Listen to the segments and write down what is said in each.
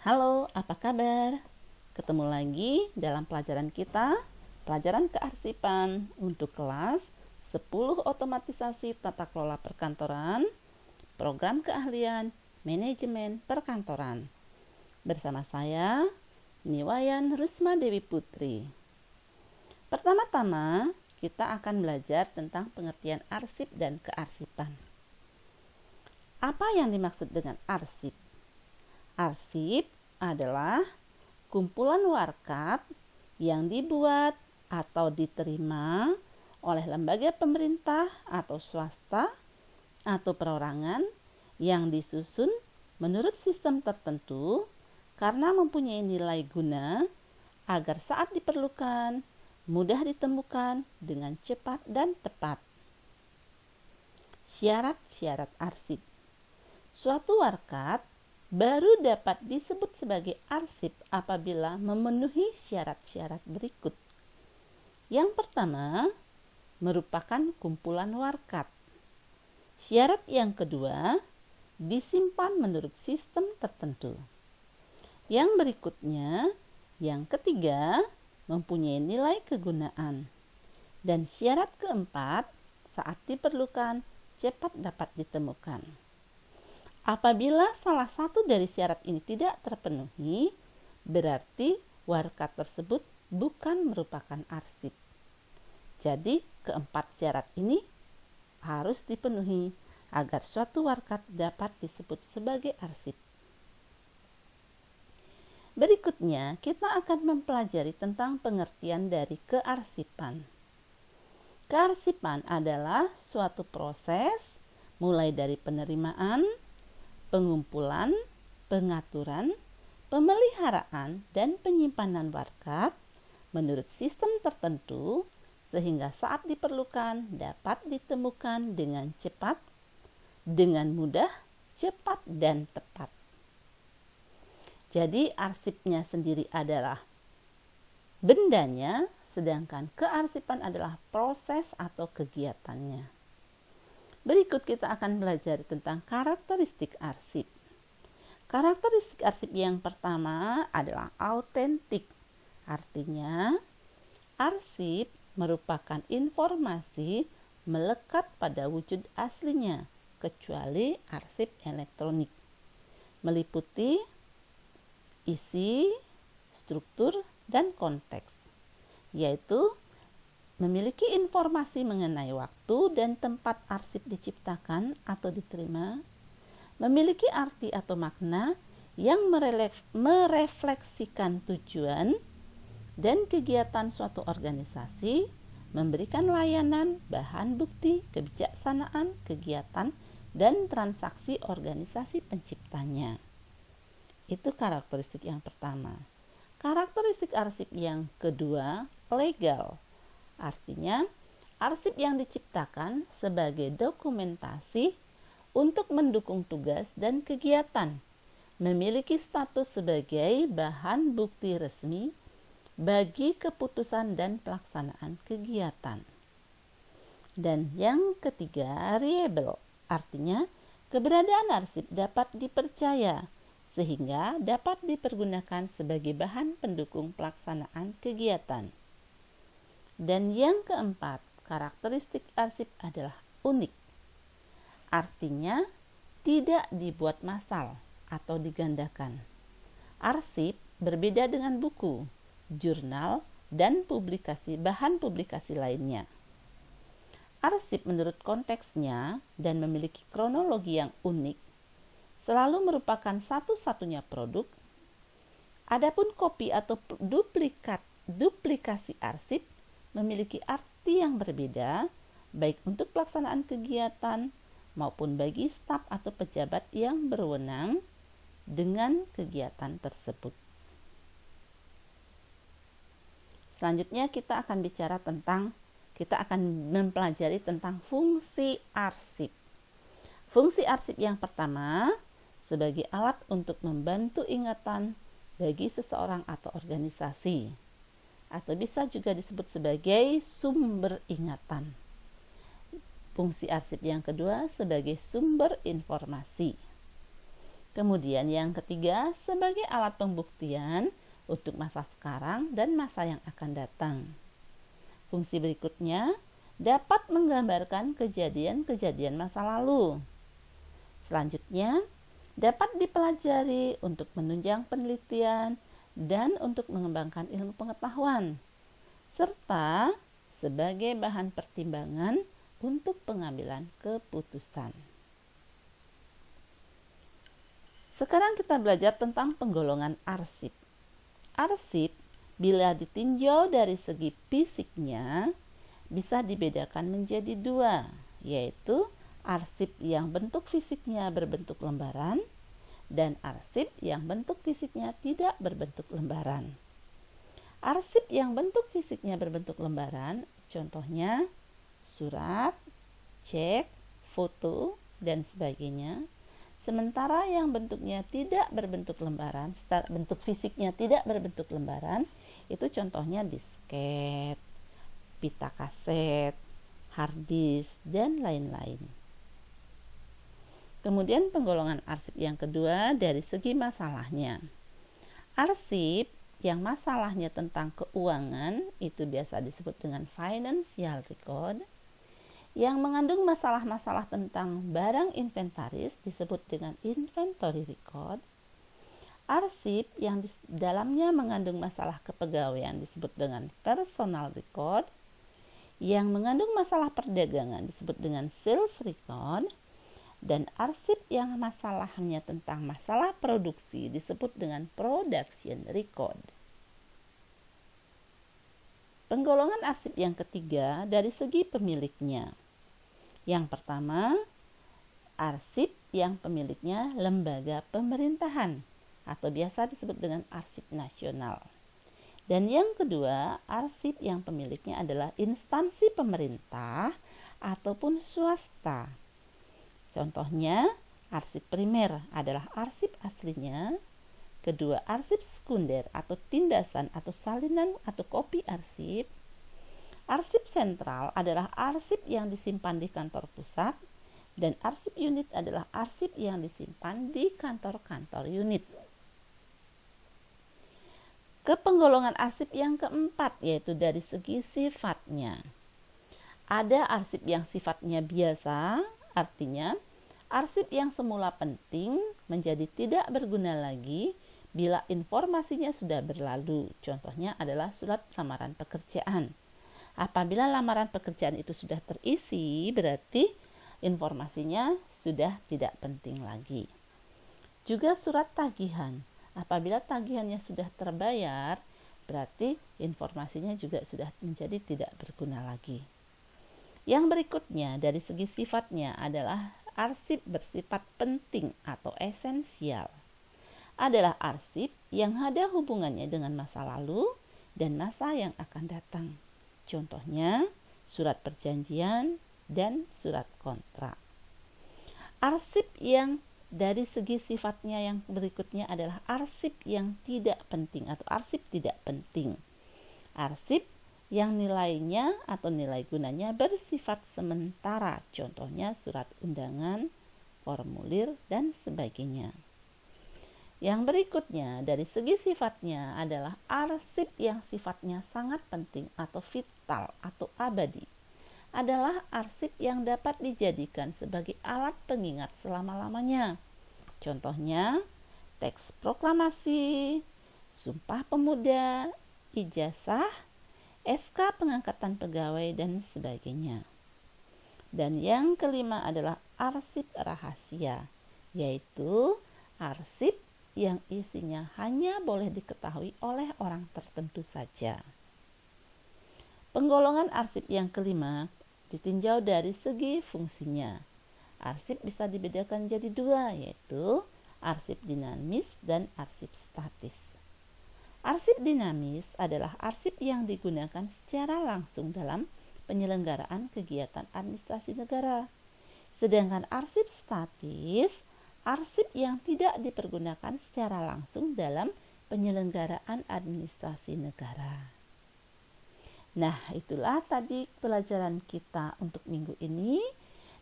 Halo, apa kabar? Ketemu lagi dalam pelajaran kita, pelajaran kearsipan untuk kelas 10 otomatisasi tata kelola perkantoran, program keahlian manajemen perkantoran. Bersama saya, Niwayan Rusma Dewi Putri. Pertama-tama, kita akan belajar tentang pengertian arsip dan kearsipan. Apa yang dimaksud dengan arsip? Arsip adalah kumpulan warkat yang dibuat atau diterima oleh lembaga pemerintah atau swasta atau perorangan yang disusun menurut sistem tertentu karena mempunyai nilai guna agar saat diperlukan mudah ditemukan dengan cepat dan tepat. Syarat-syarat arsip. Suatu warkat baru dapat disebut sebagai arsip apabila memenuhi syarat-syarat berikut. Yang pertama, merupakan kumpulan warkat. Syarat yang kedua, disimpan menurut sistem tertentu. Yang berikutnya, yang ketiga, mempunyai nilai kegunaan. Dan syarat keempat, saat diperlukan, cepat dapat ditemukan. Apabila salah satu dari syarat ini tidak terpenuhi, berarti warkat tersebut bukan merupakan arsip. Jadi, keempat syarat ini harus dipenuhi agar suatu warkat dapat disebut sebagai arsip. Berikutnya, kita akan mempelajari tentang pengertian dari kearsipan. Kearsipan adalah suatu proses mulai dari penerimaan, pengumpulan, pengaturan, pemeliharaan, dan penyimpanan warkat menurut sistem tertentu sehingga saat diperlukan dapat ditemukan dengan cepat, dengan mudah, cepat, dan tepat. Jadi arsipnya sendiri adalah bendanya, sedangkan kearsipan adalah proses atau kegiatannya. Berikut kita akan belajar tentang karakteristik arsip. Karakteristik arsip yang pertama adalah autentik. Artinya, arsip merupakan informasi melekat pada wujud aslinya, kecuali arsip elektronik. Meliputi isi, struktur, dan konteks, yaitu memiliki informasi mengenai waktu dan tempat arsip diciptakan atau diterima, memiliki arti atau makna yang merefleksikan tujuan dan kegiatan suatu organisasi, memberikan layanan, bahan bukti, kebijaksanaan, kegiatan, dan transaksi organisasi penciptanya. Itu karakteristik yang pertama. Karakteristik arsip yang kedua, legal. Artinya, arsip yang diciptakan sebagai dokumentasi untuk mendukung tugas dan kegiatan, memiliki status sebagai bahan bukti resmi bagi keputusan dan pelaksanaan kegiatan. Dan yang ketiga, reliable. Artinya, keberadaan arsip dapat dipercaya sehingga dapat dipergunakan sebagai bahan pendukung pelaksanaan kegiatan. Dan yang keempat, karakteristik arsip adalah unik. Artinya, tidak dibuat massal atau digandakan. Arsip berbeda dengan buku, jurnal, dan bahan publikasi lainnya. Arsip menurut konteksnya dan memiliki kronologi yang unik, selalu merupakan satu-satunya produk. Adapun kopi atau duplikasi arsip memiliki arti yang berbeda, baik untuk pelaksanaan kegiatan maupun bagi staf atau pejabat yang berwenang dengan kegiatan tersebut. Selanjutnya kita akan mempelajari tentang fungsi arsip. Fungsi arsip yang pertama, sebagai alat untuk membantu ingatan bagi seseorang atau organisasi, atau bisa juga disebut sebagai sumber ingatan. Fungsi arsip yang kedua sebagai sumber informasi. Kemudian yang ketiga, sebagai alat pembuktian untuk masa sekarang dan masa yang akan datang. Fungsi berikutnya dapat menggambarkan kejadian-kejadian masa lalu. Selanjutnya, dapat dipelajari untuk menunjang penelitian dan untuk mengembangkan ilmu pengetahuan, serta sebagai bahan pertimbangan untuk pengambilan keputusan. Sekarang kita belajar tentang penggolongan arsip. Arsip, bila ditinjau dari segi fisiknya, bisa dibedakan menjadi dua, yaitu arsip yang bentuk fisiknya berbentuk lembaran dan arsip yang bentuk fisiknya tidak berbentuk lembaran. Arsip yang bentuk fisiknya berbentuk lembaran, contohnya surat, cek, foto, dan sebagainya. Sementara yang bentuknya tidak berbentuk lembaran, bentuk fisiknya tidak berbentuk lembaran, itu contohnya disket, pita kaset, hard disk, dan lain-lain. Kemudian penggolongan arsip yang kedua dari segi masalahnya. Arsip yang masalahnya tentang keuangan itu biasa disebut dengan financial record. Yang mengandung masalah-masalah tentang barang inventaris disebut dengan inventory record. Arsip yang di dalamnya mengandung masalah kepegawaian disebut dengan personal record. Yang mengandung masalah perdagangan disebut dengan sales record. Dan arsip yang masalahnya tentang masalah produksi disebut dengan production record. Penggolongan arsip yang ketiga dari segi pemiliknya. Yang pertama, arsip yang pemiliknya lembaga pemerintahan atau biasa disebut dengan arsip nasional. Dan yang kedua, arsip yang pemiliknya adalah instansi pemerintah ataupun swasta. Contohnya, arsip primer adalah arsip aslinya. Kedua, arsip sekunder atau tindasan atau salinan atau kopi arsip. Arsip sentral adalah arsip yang disimpan di kantor pusat. Dan arsip unit adalah arsip yang disimpan di kantor-kantor unit. Kepenggolongan arsip yang keempat yaitu dari segi sifatnya. Ada arsip yang sifatnya biasa, artinya arsip yang semula penting menjadi tidak berguna lagi bila informasinya sudah berlalu. Contohnya adalah surat lamaran pekerjaan. Apabila lamaran pekerjaan itu sudah terisi, berarti informasinya sudah tidak penting lagi. Juga surat tagihan. Apabila tagihannya sudah terbayar, berarti informasinya juga sudah menjadi tidak berguna lagi. Yang berikutnya dari segi sifatnya adalah arsip bersifat penting atau esensial. Adalah arsip yang ada hubungannya dengan masa lalu dan masa yang akan datang. Contohnya surat perjanjian dan surat kontrak. Arsip yang dari segi sifatnya yang berikutnya adalah arsip yang tidak penting atau arsip tidak penting. Arsip yang nilainya atau nilai gunanya bersifat sementara, contohnya surat undangan, formulir, dan sebagainya. Yang berikutnya dari segi sifatnya adalah arsip yang sifatnya sangat penting atau vital atau abadi. Adalah arsip yang dapat dijadikan sebagai alat pengingat selama-lamanya. Contohnya teks proklamasi, sumpah pemuda, ijazah, SK pengangkatan pegawai, dan sebagainya. Dan yang kelima adalah arsip rahasia, yaitu arsip yang isinya hanya boleh diketahui oleh orang tertentu saja. Penggolongan arsip yang kelima ditinjau dari segi fungsinya. Arsip bisa dibedakan jadi dua, yaitu arsip dinamis dan arsip statis. Arsip dinamis adalah arsip yang digunakan secara langsung dalam penyelenggaraan kegiatan administrasi negara. Sedangkan arsip statis, arsip yang tidak dipergunakan secara langsung dalam penyelenggaraan administrasi negara. Nah, itulah tadi pelajaran kita untuk minggu ini.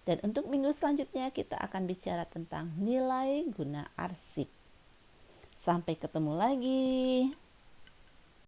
Dan untuk minggu selanjutnya kita akan bicara tentang nilai guna arsip. Sampai ketemu lagi.